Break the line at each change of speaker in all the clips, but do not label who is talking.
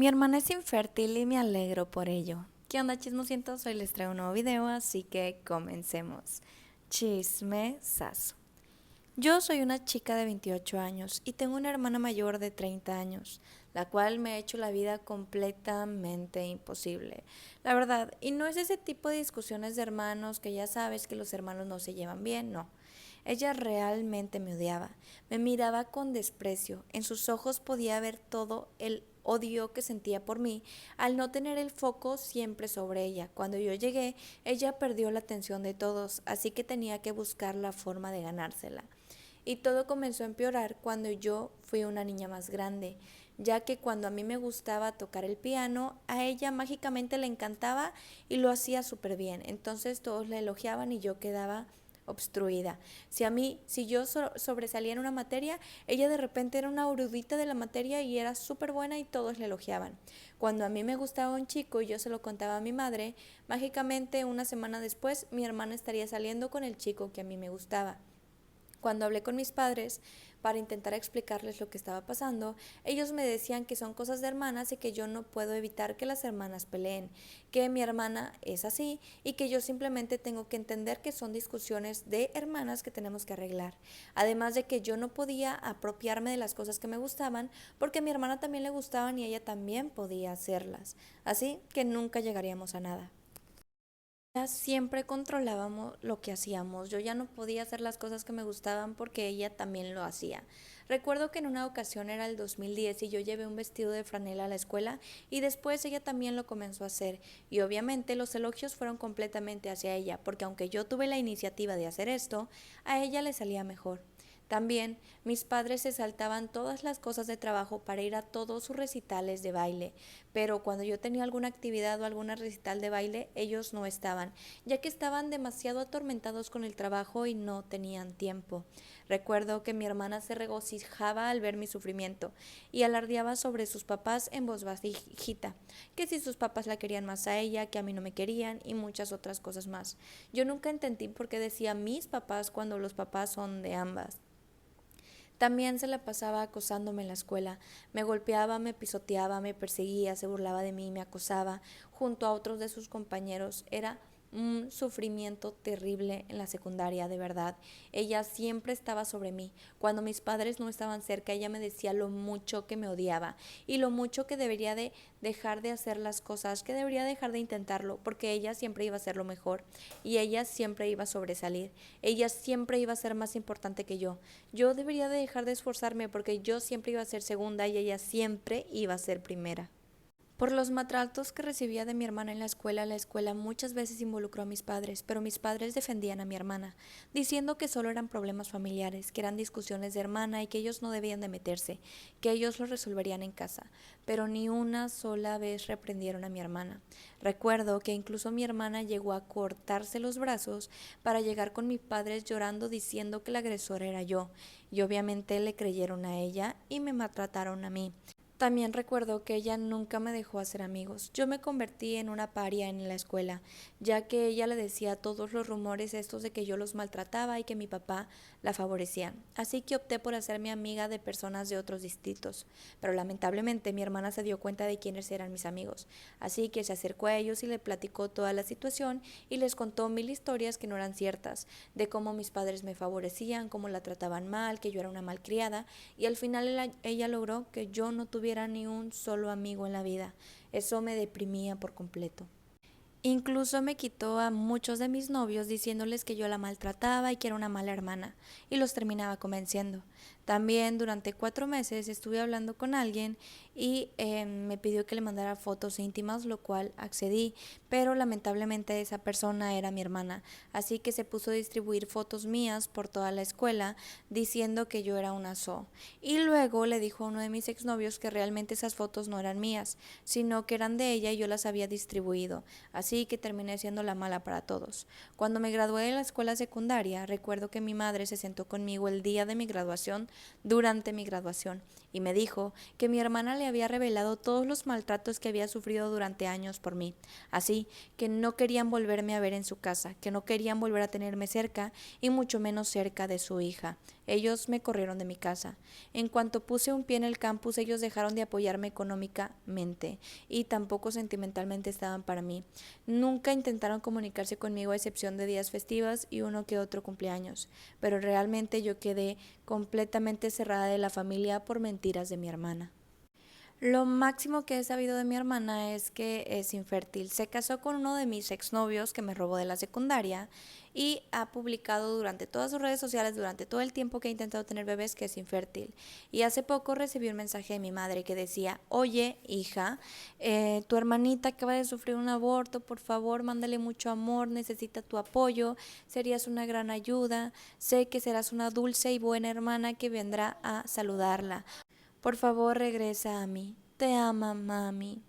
Mi hermana es infértil y me alegro por ello. ¿Qué onda, chismosientos? Hoy les traigo un nuevo video, así que comencemos. Chismesazo. Yo soy una chica de 28 años y tengo una hermana mayor de 30 años, la cual me ha hecho la vida completamente imposible. La verdad, y no es ese tipo de discusiones de hermanos que ya sabes que los hermanos no se llevan bien, no. Ella realmente me odiaba, me miraba con desprecio, en sus ojos podía ver todo el odio que sentía por mí al no tener el foco siempre sobre ella. Cuando yo llegué, ella perdió la atención de todos, así que tenía que buscar la forma de ganársela. Y todo comenzó a empeorar cuando yo fui una niña más grande, ya que cuando a mí me gustaba tocar el piano, a ella mágicamente le encantaba y lo hacía súper bien. Entonces todos la elogiaban y yo quedaba obstruida. Si yo sobresalía en una materia, ella de repente era una erudita de la materia y era súper buena y todos le elogiaban. Cuando a mí me gustaba un chico y yo se lo contaba a mi madre, mágicamente una semana después mi hermana estaría saliendo con el chico que a mí me gustaba. Cuando hablé con mis padres para intentar explicarles lo que estaba pasando, ellos me decían que son cosas de hermanas y que yo no puedo evitar que las hermanas peleen, que mi hermana es así y que yo simplemente tengo que entender que son discusiones de hermanas que tenemos que arreglar. Además de que yo no podía apropiarme de las cosas que me gustaban porque a mi hermana también le gustaban y ella también podía hacerlas. Así que nunca llegaríamos a nada. Ya siempre controlábamos lo que hacíamos. Yo ya no podía hacer las cosas que me gustaban porque ella también lo hacía. Recuerdo que en una ocasión era el 2010 y yo llevé un vestido de franela a la escuela y después ella también lo comenzó a hacer. Y obviamente los elogios fueron completamente hacia ella, porque aunque yo tuve la iniciativa de hacer esto, a ella le salía mejor. También mis padres se saltaban todas las cosas de trabajo para ir a todos sus recitales de baile, pero cuando yo tenía alguna actividad o alguna recital de baile, ellos no estaban, ya que estaban demasiado atormentados con el trabajo y no tenían tiempo. Recuerdo que mi hermana se regocijaba al ver mi sufrimiento y alardeaba sobre sus papás en voz bajita, que si sus papás la querían más a ella, que a mí no me querían y muchas otras cosas más. Yo nunca entendí por qué decía mis papás cuando los papás son de ambas. También se la pasaba acosándome en la escuela. Me golpeaba, me pisoteaba, me perseguía, se burlaba de mí, me acosaba junto a otros de sus compañeros. Era un sufrimiento terrible en la secundaria, de verdad. Ella siempre estaba sobre mí. Cuando mis padres no estaban cerca, ella me decía lo mucho que me odiaba y lo mucho que debería de dejar de hacer las cosas, que debería dejar de intentarlo, porque ella siempre iba a hacer lo mejor y ella siempre iba a sobresalir. Ella siempre iba a ser más importante que yo. Yo debería de dejar de esforzarme porque yo siempre iba a ser segunda y ella siempre iba a ser primera. Por los maltratos que recibía de mi hermana en la escuela muchas veces involucró a mis padres, pero mis padres defendían a mi hermana, diciendo que solo eran problemas familiares, que eran discusiones de hermana y que ellos no debían de meterse, que ellos lo resolverían en casa, pero ni una sola vez reprendieron a mi hermana. Recuerdo que incluso mi hermana llegó a cortarse los brazos para llegar con mis padres llorando diciendo que el agresor era yo, y obviamente le creyeron a ella y me maltrataron a mí. También recuerdo que ella nunca me dejó hacer amigos. Yo me convertí en una paria en la escuela, ya que ella le decía todos los rumores estos de que yo los maltrataba y que mi papá la favorecía. Así que opté por hacerme amiga de personas de otros distritos. Pero lamentablemente mi hermana se dio cuenta de quiénes eran mis amigos. Así que se acercó a ellos y le platicó toda la situación y les contó mil historias que no eran ciertas, de cómo mis padres me favorecían, cómo la trataban mal, que yo era una malcriada, y al final ella logró que yo no tuviera ni un solo amigo en la vida. Eso me deprimía por completo. Incluso me quitó a muchos de mis novios diciéndoles que yo la maltrataba y que era una mala hermana, y los terminaba convenciendo. También durante 4 meses estuve hablando con alguien y me pidió que le mandara fotos íntimas, lo cual accedí, pero lamentablemente esa persona era mi hermana, así que se puso a distribuir fotos mías por toda la escuela diciendo que yo era una zoo. Y luego le dijo a uno de mis exnovios que realmente esas fotos no eran mías, sino que eran de ella y yo las había distribuido, así que terminé siendo la mala para todos. Cuando me gradué de la escuela secundaria, recuerdo que mi madre se sentó conmigo el día de mi graduación, durante mi graduación, y me dijo que mi hermana le había revelado todos los maltratos que había sufrido durante años por mí, así que no querían volverme a ver en su casa, que no querían volver a tenerme cerca y mucho menos cerca de su hija. Ellos me corrieron de mi casa. En cuanto puse un pie en el campus, ellos dejaron de apoyarme económicamente y tampoco sentimentalmente estaban para mí. Nunca intentaron comunicarse conmigo a excepción de días festivos y uno que otro cumpleaños, pero realmente yo quedé completamente cerrada de la familia por mentiras de mi hermana. Lo máximo que he sabido de mi hermana es que es infértil. Se casó con uno de mis exnovios que me robó de la secundaria y ha publicado durante todas sus redes sociales, durante todo el tiempo que ha intentado tener bebés, que es infértil. Y hace poco recibí un mensaje de mi madre que decía: oye, hija, tu hermanita acaba de sufrir un aborto, por favor, mándale mucho amor, necesita tu apoyo, serías una gran ayuda, sé que serás una dulce y buena hermana que vendrá a saludarla. Por favor, regresa a mí. Te ama, mami.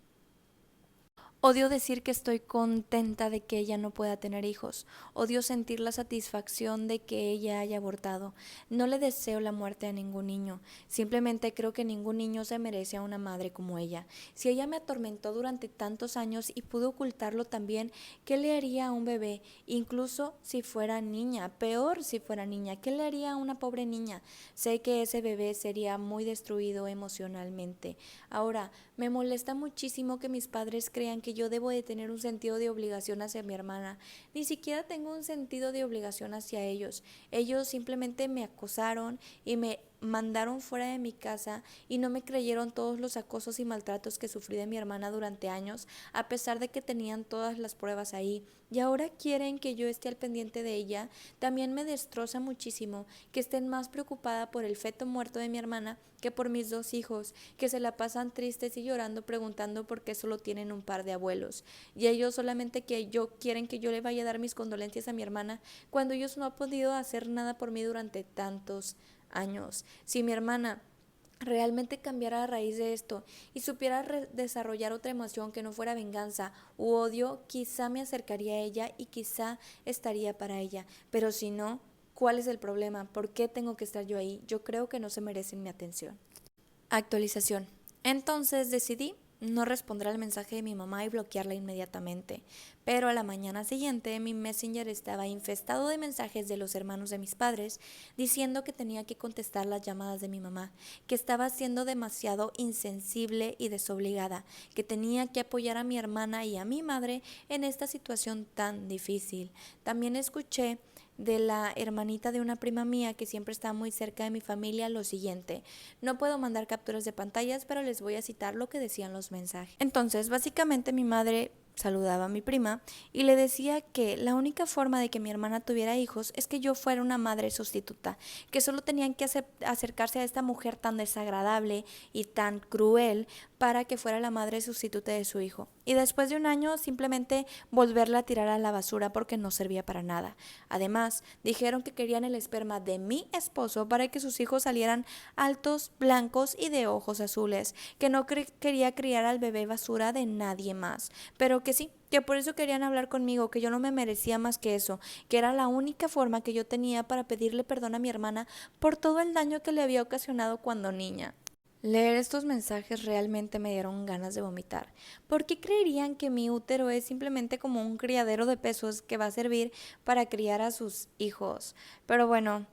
Odio decir que estoy contenta de que ella no pueda tener hijos. Odio sentir la satisfacción de que ella haya abortado. No le deseo la muerte a ningún niño. Simplemente creo que ningún niño se merece a una madre como ella. Si ella me atormentó durante tantos años y pudo ocultarlo también, ¿qué le haría a un bebé? Incluso si fuera niña, peor si fuera niña, ¿qué le haría a una pobre niña? Sé que ese bebé sería muy destruido emocionalmente. Ahora, me molesta muchísimo que mis padres crean que yo debo de tener un sentido de obligación hacia mi hermana. Ni siquiera tengo un sentido de obligación hacia ellos. Ellos simplemente me acosaron y me mandaron fuera de mi casa y no me creyeron todos los acosos y maltratos que sufrí de mi hermana durante años, a pesar de que tenían todas las pruebas ahí. Y ahora quieren que yo esté al pendiente de ella. También me destroza muchísimo que estén más preocupada por el feto muerto de mi hermana que por mis dos hijos, que se la pasan tristes y llorando preguntando por qué solo tienen un par de abuelos. Y ellos solamente quieren que yo le vaya a dar mis condolencias a mi hermana, cuando ellos no han podido hacer nada por mí durante tantos años. Si mi hermana realmente cambiara a raíz de esto y supiera desarrollar otra emoción que no fuera venganza u odio, quizá me acercaría a ella y quizá estaría para ella. Pero si no, ¿cuál es el problema? ¿Por qué tengo que estar yo ahí? Yo creo que no se merecen mi atención. Actualización. Entonces decidí no responder al mensaje de mi mamá y bloquearla inmediatamente. Pero a la mañana siguiente mi Messenger estaba infestado de mensajes de los hermanos de mis padres diciendo que tenía que contestar las llamadas de mi mamá, que estaba siendo demasiado insensible y desobligada, que tenía que apoyar a mi hermana y a mi madre en esta situación tan difícil. También escuché de la hermanita de una prima mía que siempre está muy cerca de mi familia lo siguiente: no puedo mandar capturas de pantallas, pero les voy a citar lo que decían los mensajes. Entonces, básicamente mi madre saludaba a mi prima y le decía que la única forma de que mi hermana tuviera hijos es que yo fuera una madre sustituta, que solo tenían que acercarse a esta mujer tan desagradable y tan cruel para que fuera la madre sustituta de su hijo. Y después de un año simplemente volverla a tirar a la basura porque no servía para nada. Además, dijeron que querían el esperma de mi esposo para que sus hijos salieran altos, blancos y de ojos azules, que no quería criar al bebé basura de nadie más, pero que sí, que por eso querían hablar conmigo, que yo no me merecía más que eso, que era la única forma que yo tenía para pedirle perdón a mi hermana por todo el daño que le había ocasionado cuando niña. Leer estos mensajes realmente me dieron ganas de vomitar. ¿Por qué creerían que mi útero es simplemente como un criadero de pesos que va a servir para criar a sus hijos? Pero bueno,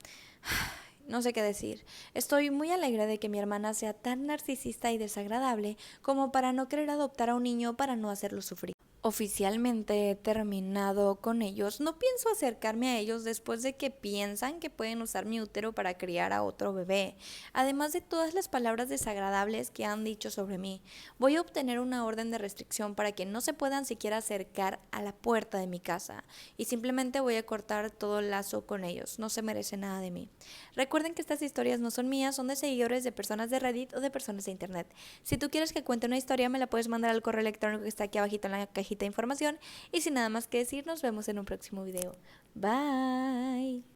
no sé qué decir. Estoy muy alegre de que mi hermana sea tan narcisista y desagradable como para no querer adoptar a un niño para no hacerlo sufrir. Oficialmente he terminado con ellos. No pienso acercarme a ellos después de que piensan que pueden usar mi útero para criar a otro bebé. Además de todas las palabras desagradables que han dicho sobre mí, voy a obtener una orden de restricción para que no se puedan siquiera acercar a la puerta de mi casa. Y simplemente voy a cortar todo el lazo con ellos. No se merece nada de mí. Recuerden que estas historias no son mías, son de seguidores de personas de Reddit o de personas de internet. Si tú quieres que cuente una historia, me la puedes mandar al correo electrónico que está aquí abajito en la cajita de información. Y sin nada más que decir, nos vemos en un próximo video. Bye.